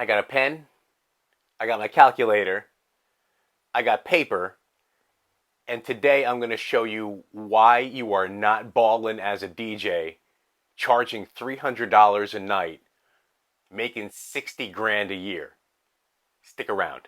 I got a pen, I got my calculator, I got paper, and today I'm going to show you why you are not balling as a DJ, charging $300 a night, making 60 grand a year. Stick around.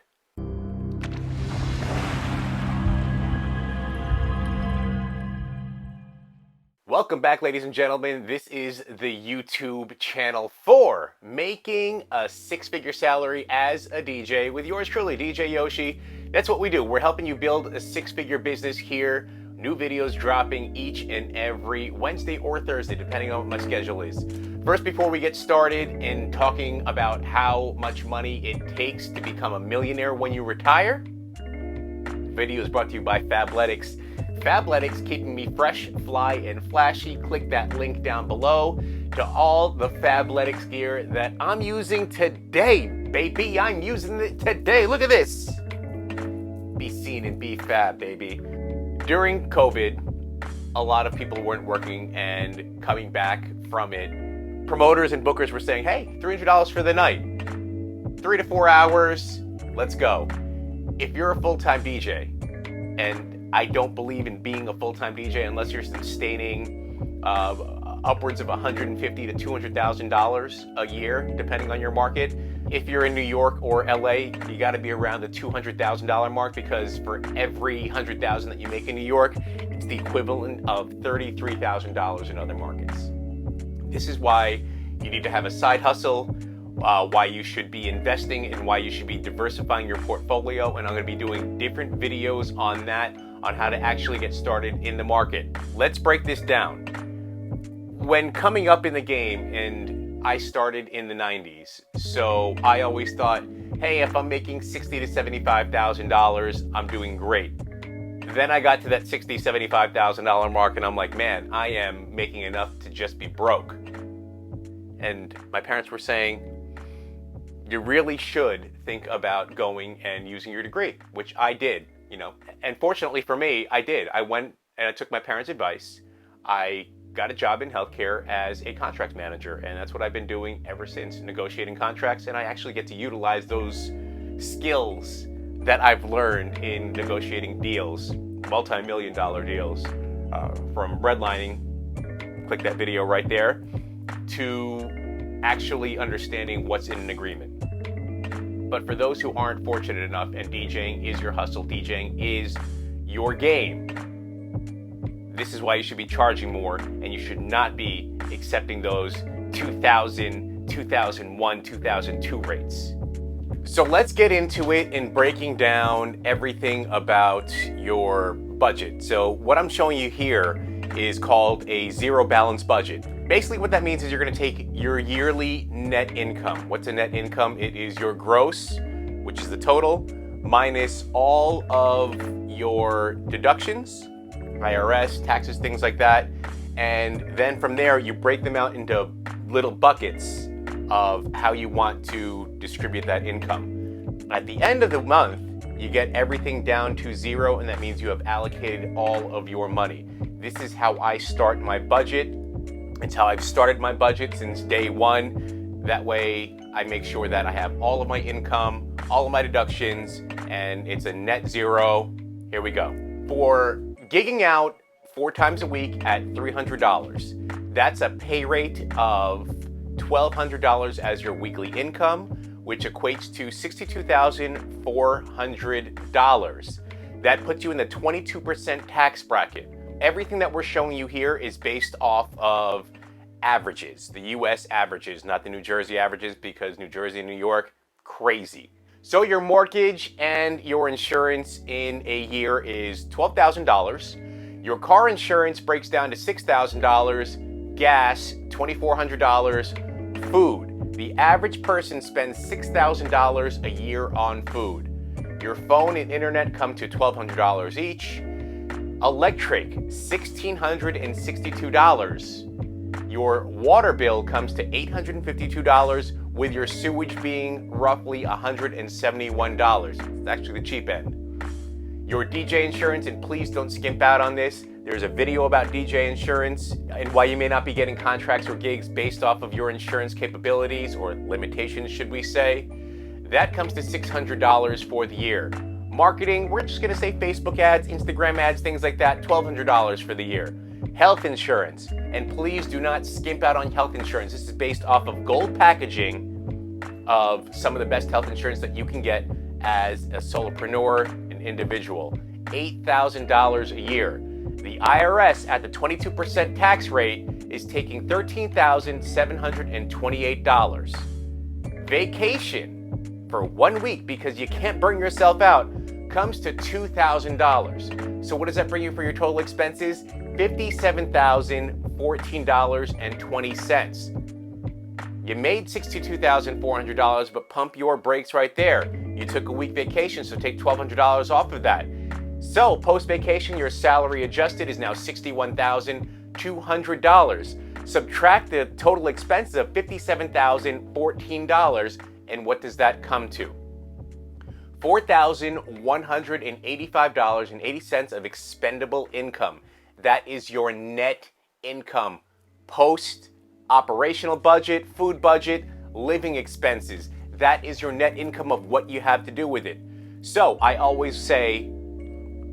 Welcome back, ladies and gentlemen. This is the YouTube channel for making a six-figure salary as a DJ with yours truly, DJ Yoshi. That's what we do. We're helping you build a six-figure business here. New videos dropping each and every Wednesday or Thursday, depending on what my schedule is. First, before we get started in talking about how much money it takes to become a millionaire when you retire, the video is brought to you by Fabletics. Fabletics, keeping me fresh, fly, and flashy. Click that link down below to all the Fabletics gear that I'm using today, baby. I'm using it today. Look at this. Be seen and be fab, baby. During COVID, a lot of people weren't working, and coming back from it, promoters and bookers were saying, hey, $300 for the night. 3 to 4 hours, let's go. If you're a full-time DJ, and I don't believe in being a full-time DJ unless you're sustaining upwards of $150,000 to $200,000 a year, depending on your market. If you're in New York or LA, you got to be around the $200,000 mark, because for every $100,000 that you make in New York, it's the equivalent of $33,000 in other markets. This is why you need to have a side hustle, why you should be investing, and why you should be diversifying your portfolio. And I'm going to be doing different videos on that, on how to actually get started in the market. Let's break this down. When coming up in the game, and I started in the 90s, so I always thought, hey, if I'm making $60,000 to $75,000, I'm doing great. Then I got to that $60,000, $75,000 mark, and I'm like, man, I am making enough to just be broke. And my parents were saying, you really should think about going and using your degree, which I did, you know. And fortunately for me, I did. I went and I took my parents' advice. I got a job in healthcare as a contract manager, and that's what I've been doing ever since, negotiating contracts. And I actually get to utilize those skills that I've learned in negotiating deals, multi-million-dollar deals, from redlining, click that video right there, to actually understanding what's in an agreement. But for those who aren't fortunate enough, and DJing is your hustle, DJing is your game, this is why you should be charging more, and you should not be accepting those 2000, 2001, 2002 rates. So let's get into it in breaking down everything about your budget. So what I'm showing you here is called a zero balance budget. Basically what that means is you're going to take your yearly net income. What's a net income? It is your gross, which is the total, minus all of your deductions, IRS, taxes, things like that. And then from there, you break them out into little buckets of how you want to distribute that income. At the end of the month, you get everything down to zero, and that means you have allocated all of your money. This is how I start my budget. It's how I've started my budget since day one. That way I make sure that I have all of my income, all of my deductions, and it's a net zero. Here we go. For gigging out 4 times a week at $300, that's a pay rate of $1,200 as your weekly income, which equates to $62,400. That puts you in the 22% tax bracket. Everything that we're showing you here is based off of averages, the US averages, not the New Jersey averages, because New Jersey and New York, crazy. So your mortgage and your insurance in a year is $12,000. Your car insurance breaks down to $6,000, gas, $2,400, food. The average person spends $6,000 a year on food. Your phone and internet come to $1,200 each. Electric, $1,662. Your water bill comes to $852, with your sewage being roughly $171. It's actually the cheap end. Your DJ insurance, and please don't skimp out on this, there's a video about DJ insurance and why you may not be getting contracts or gigs based off of your insurance capabilities, or limitations, should we say. That comes to $600 for the year. Marketing, we're just gonna say Facebook ads, Instagram ads, things like that, $1,200 for the year. Health insurance, and please do not skimp out on health insurance. This is based off of gold packaging of some of the best health insurance that you can get as a solopreneur, an individual. $8,000 a year. The IRS at the 22% tax rate is taking $13,728. Vacation for 1 week, because you can't burn yourself out, comes to $2,000. So what does that bring you for your total expenses? $57,014.20. You made $62,400, but pump your brakes right there. You took a week vacation, so take $1,200 off of that. So post-vacation, your salary adjusted is now $61,200. Subtract the total expenses of $57,014, and what does that come to? $4,185.80 of expendable income. That is your net income post operational budget, food budget, living expenses. That is your net income of what you have to do with it. So I always say,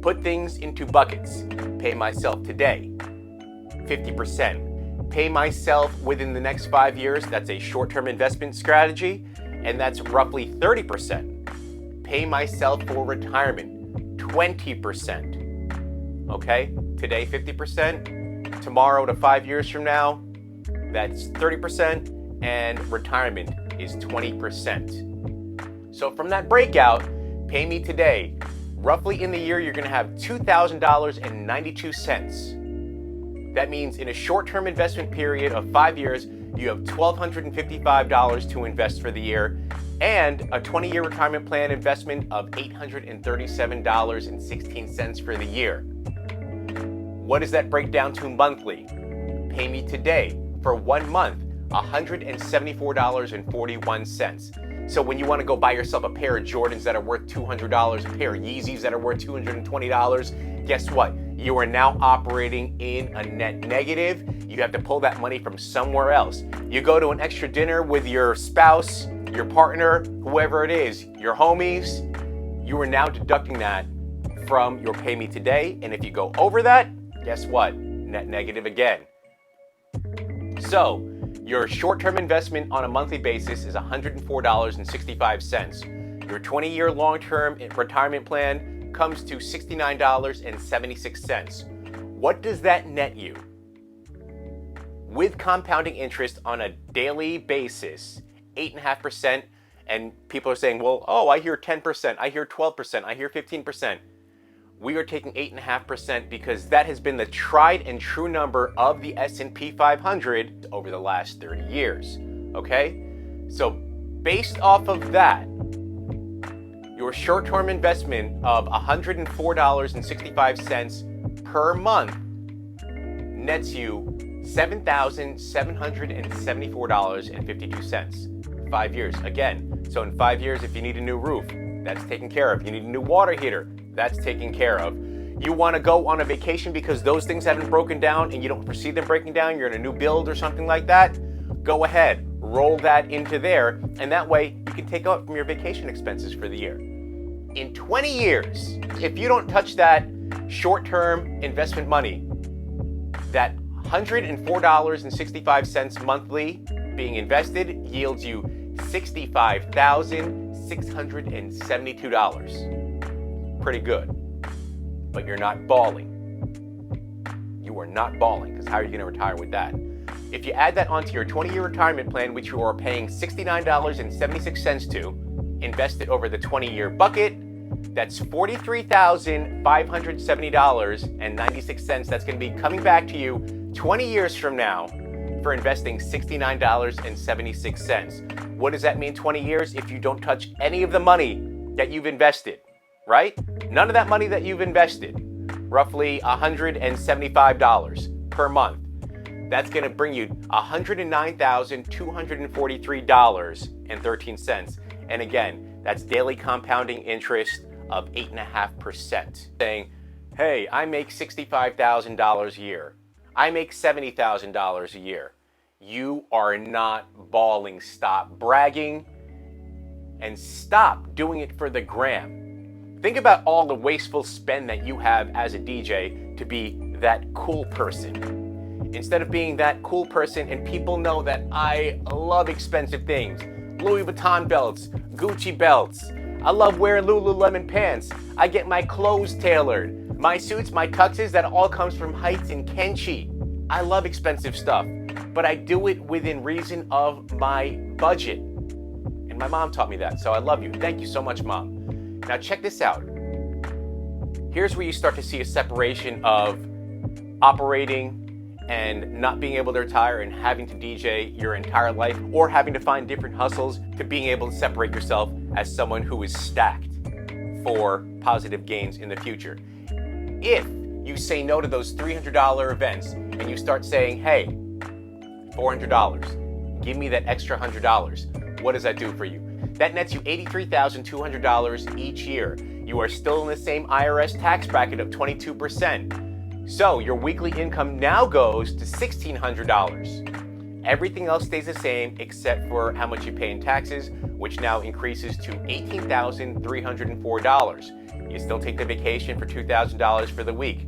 put things into buckets. Pay myself today, 50%. Pay myself within the next 5 years, that's a short-term investment strategy, and that's roughly 30%. Pay myself for retirement, 20%. Okay, today 50%, tomorrow to 5 years from now, that's 30%, and retirement is 20%. So from that breakout, pay me today. Roughly in the year, you're gonna have $2,000.92. That means in a short-term investment period of 5 years, you have $1,255 to invest for the year, and a 20-year retirement plan investment of $837.16 for the year. What does that break down to monthly? Pay me today. For 1 month, $174.41. So when you want to go buy yourself a pair of Jordans that are worth $200, a pair of Yeezys that are worth $220, guess what? You are now operating in a net negative. You have to pull that money from somewhere else. You go to an extra dinner with your spouse, your partner, whoever it is, your homies, you are now deducting that from your pay me today. And if you go over that, guess what? Net negative again. So your short-term investment on a monthly basis is $104.65. Your 20-year long-term retirement plan comes to $69.76. What does that net you? With compounding interest on a daily basis, 8.5%, and people are saying, well, oh, I hear 10%, I hear 12%, I hear 15%. We are taking 8.5% because that has been the tried and true number of the S&P 500 over the last 30 years, okay? So based off of that, your short-term investment of $104.65 per month nets you $7,774.52. 5 years, again. So in 5 years, if you need a new roof, that's taken care of. You need a new water heater, that's taken care of. You want to go on a vacation because those things haven't broken down and you don't foresee them breaking down, you're in a new build or something like that, go ahead, roll that into there, and that way you can take out from your vacation expenses for the year. In 20 years, if you don't touch that short-term investment money, that $104.65 monthly being invested yields you $65,672. Pretty good. But you're not balling. You are not balling, because how are you going to retire with that? If you add that onto your 20-year retirement plan, which you are paying $69.76 to, invest it over the 20-year bucket, that's $43,570.96. That's going to be coming back to you 20 years from now for investing $69.76. What does that mean 20 years? If you don't touch any of the money that you've invested, right? None of that money that you've invested, roughly $175 per month. That's going to bring you $109,243.13. And again, that's daily compounding interest of 8.5%. Saying, hey, I make $65,000 a year. I make $70,000 a year. You are not balling. Stop bragging. and stop doing it for the gram. Think about all the wasteful spend that you have as a DJ to be that cool person. Instead of being that cool person, and people know that I love expensive things, Louis Vuitton belts, Gucci belts, I love wearing Lululemon pants, I get my clothes tailored, my suits, my tuxes, that all comes from Heights and Kenchi. I love expensive stuff, but I do it within reason of my budget. And my mom taught me that, so I love you. Thank you so much, Mom. Now check this out. Here's where you start to see a separation of operating and not being able to retire and having to DJ your entire life, or having to find different hustles, to being able to separate yourself as someone who is stacked for positive gains in the future. If you say no to those $300 events and you start saying, hey, $400, give me that extra $100, what does that do for you? That nets you $83,200 each year. You are still in the same IRS tax bracket of 22%. So your weekly income now goes to $1,600. Everything else stays the same except for how much you pay in taxes, which now increases to $18,304. You still take the vacation for $2,000 for the week.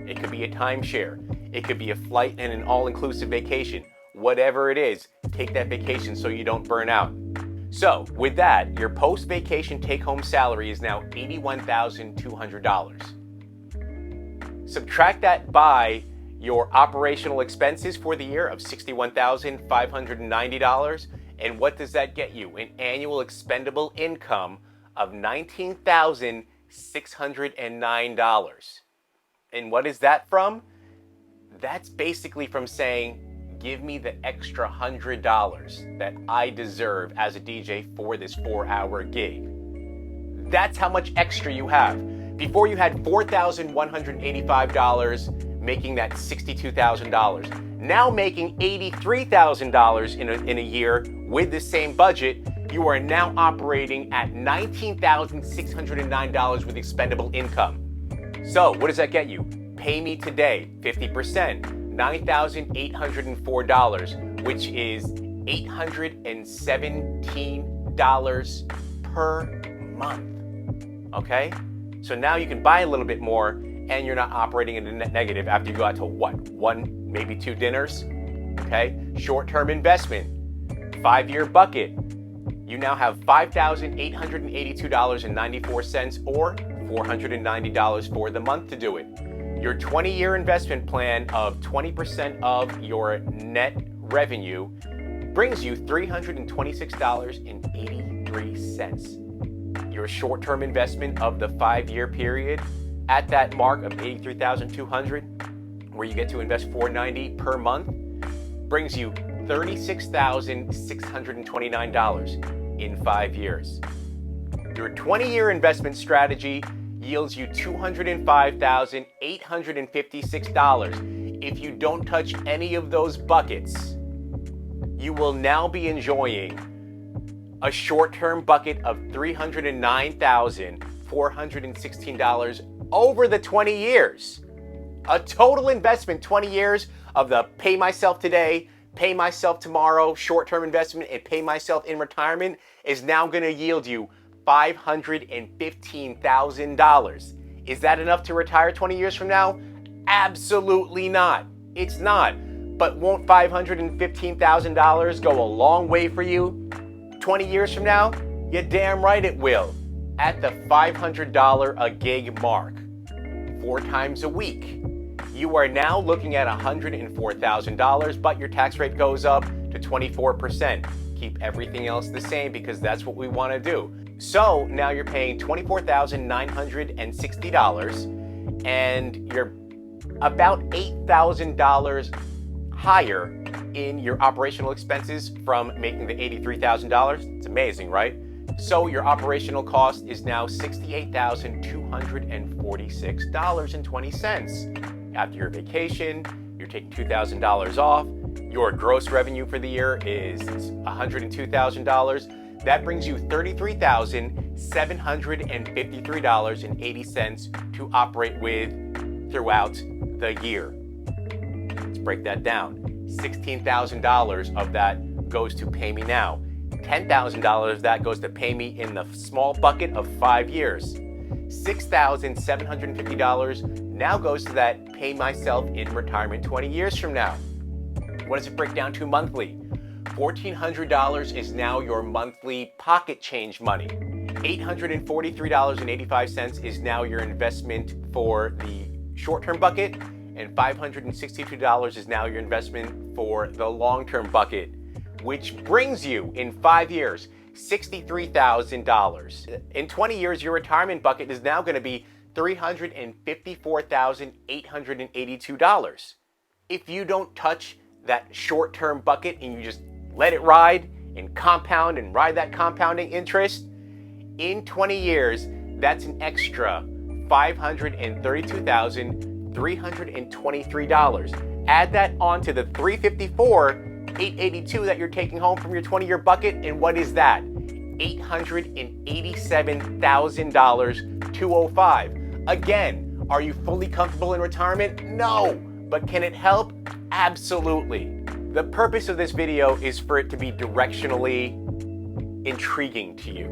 It could be a timeshare. It could be a flight and an all-inclusive vacation. Whatever it is, take that vacation so you don't burn out. So with that, your post-vacation take-home salary is now $81,200. Subtract that by your operational expenses for the year of $61,590, and what does that get you? An annual expendable income of $19,609. And what is that from? That's basically from saying, give me the extra $100 that I deserve as a DJ for this 4-hour gig. That's how much extra you have. Before you had $4,185, making that $62,000. Now making $83,000 in a year with the same budget, you are now operating at $19,609 with expendable income. So what does that get you? Pay me today, 50%, $9,804, which is $817 per month. Okay? So now you can buy a little bit more, and you're not operating in a net negative after you go out to what? 1, maybe 2 dinners? Okay? Short-term investment, 5-year bucket. You now have $5,882.94 or $490 for the month to do it. Your 20-year investment plan of 20% of your net revenue brings you $326.83. Your short-term investment of the 5-year period at that mark of $83,200, where you get to invest $490 per month, brings you $36,629 in 5 years. Your 20-year investment strategy yields you $205,856. If you don't touch any of those buckets, you will now be enjoying a short-term bucket of $309,416 over the 20 years. A total investment 20 years of the pay myself today, pay myself tomorrow, short-term investment, and pay myself in retirement is now going to yield you $515,000. Is that enough to retire 20 years from now? Absolutely not. It's not. But won't $515,000 go a long way for you 20 years from now? You're damn right it will. At the $500 a gig mark, 4 times a week, you are now looking at $104,000, but your tax rate goes up to 24%. Keep everything else the same because that's what we want to do. So now you're paying $24,960, and you're about $8,000 higher in your operational expenses from making the $83,000. It's amazing, right? So your operational cost is now $68,246.20. After your vacation, you're taking $2,000 off. Your gross revenue for the year is $102,000. That brings you $33,753.80 to operate with throughout the year. Let's break that down. $16,000 of that goes to pay me now. $10,000, that goes to pay me in the small bucket of 5 years. $6,750 now goes to that pay myself in retirement 20 years from now. What does it break down to monthly? $1,400 is now your monthly pocket change money. $843.85 is now your investment for the short-term bucket, and $562 is now your investment for the long-term bucket, which brings you, in 5 years, $63,000. In 20 years, your retirement bucket is now going to be $354,882. If you don't touch that short-term bucket and you just let it ride and compound and ride that compounding interest, in 20 years, that's an extra $532,323. Add that on to the $354,882 that you're taking home from your 20-year bucket, and what is that? $887,205. Again, are you fully comfortable in retirement? No, but can it help? Absolutely. The purpose of this video is for it to be directionally intriguing to you.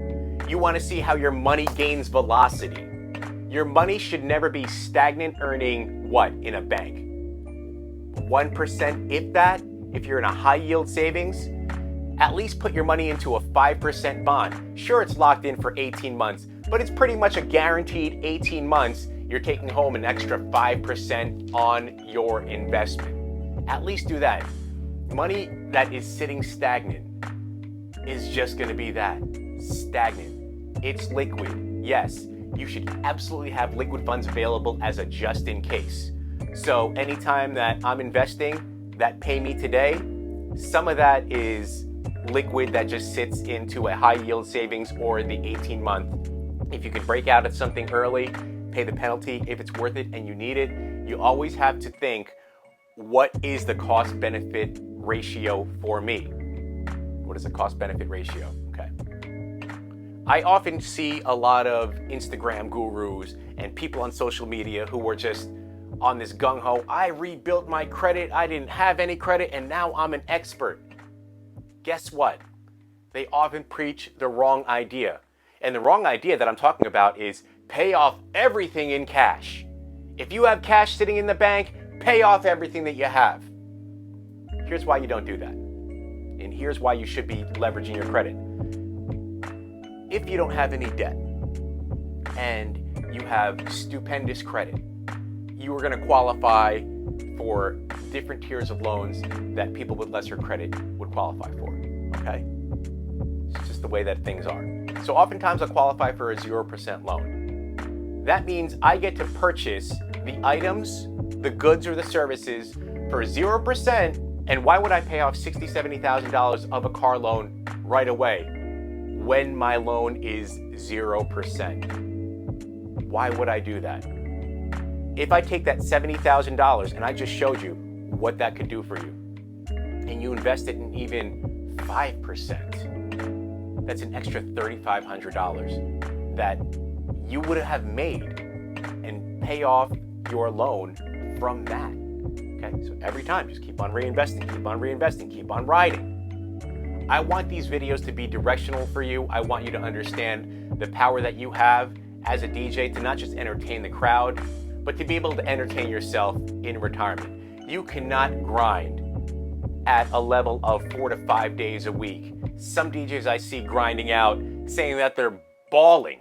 You want to see how your money gains velocity. Your money should never be stagnant, earning what in a bank? 1%, if that. If you're in a high yield savings, at least put your money into a 5% bond. Sure, it's locked in for 18 months, but it's pretty much a guaranteed 18 months you're taking home an extra 5% on your investment. At least do that. Money that is sitting stagnant is just going to be that, stagnant. It's liquid. Yes, you should absolutely have liquid funds available as a just in case. So anytime that I'm investing that pay me today, some of that is liquid that just sits into a high yield savings or the 18-month. If you can break out of something early, pay the penalty if it's worth it and you need it. You always have to think, what is the cost benefit ratio for me? What is the cost benefit ratio? Okay. I often see a lot of Instagram gurus and people on social media who are just on this gung-ho, I rebuilt my credit, I didn't have any credit, and now I'm an expert. Guess what? They often preach the wrong idea. And the wrong idea that I'm talking about is pay off everything in cash. If you have cash sitting in the bank, pay off everything that you have. Here's why you don't do that. And here's why you should be leveraging your credit. If you don't have any debt and you have stupendous credit, you are going to qualify for different tiers of loans that people with lesser credit would qualify for, okay? It's just the way that things are. So oftentimes I'll qualify for a 0% loan. That means I get to purchase the items, the goods or the services for 0%, and why would I pay off $60,000, $70,000 of a car loan right away when my loan is 0%? Why would I do that? If I take that $70,000 and I just showed you what that could do for you, and you invest it in even 5%, that's an extra $3,500 that you would have made and pay off your loan from that. Okay, so every time, just keep on reinvesting, keep on reinvesting, keep on riding. I want these videos to be directional for you. I want you to understand the power that you have as a DJ to not just entertain the crowd, but to be able to entertain yourself in retirement. You cannot grind at a level of 4 to 5 days a week. Some DJs I see grinding out, saying that they're balling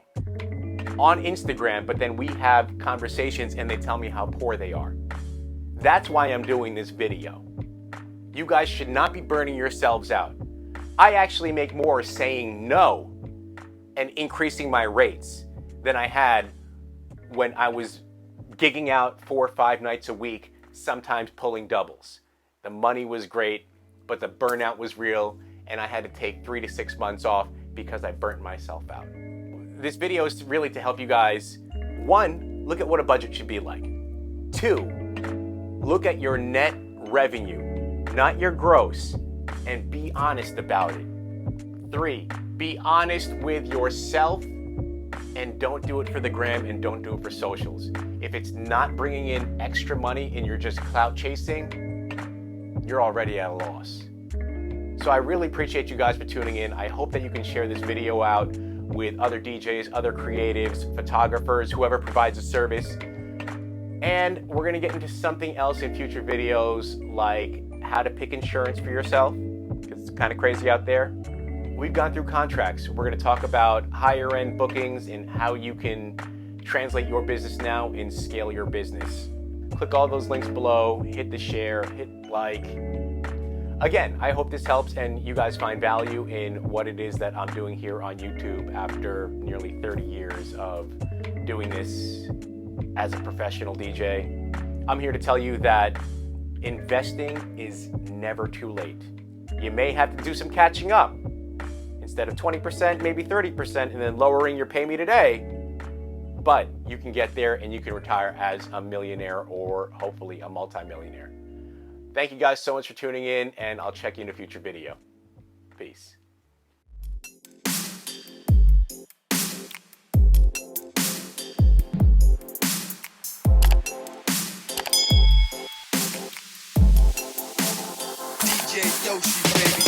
on Instagram, but then we have conversations and they tell me how poor they are. That's why I'm doing this video. You guys should not be burning yourselves out. I actually make more saying no and increasing my rates than I had when I was gigging out 4 or 5 nights a week, sometimes pulling doubles. The money was great, but the burnout was real, and I had to take 3 to 6 months off because I burnt myself out. This video is really to help you guys, 1, look at what a budget should be like. 2, look at your net revenue, not your gross, and be honest about it. 3, be honest with yourself and don't do it for the gram and don't do it for socials. If it's not bringing in extra money and you're just clout chasing, you're already at a loss. So I really appreciate you guys for tuning in. I hope that you can share this video out with other DJs, other creatives, photographers, whoever provides a service. And we're gonna get into something else in future videos, like how to pick insurance for yourself, because it's kind of crazy out there. We've gone through contracts. We're gonna talk about higher end bookings and how you can translate your business now and scale your business. Click all those links below, hit the share, hit like. Again, I hope this helps and you guys find value in what it is that I'm doing here on YouTube after nearly 30 years of doing this as a professional DJ. I'm here to tell you that investing is never too late. You may have to do some catching up. Instead of 20%, maybe 30%, and then lowering your pay me today. But you can get there and you can retire as a millionaire or hopefully a multimillionaire. Thank you guys so much for tuning in, and I'll check you in a future video. Peace. DJ Yoshi, baby.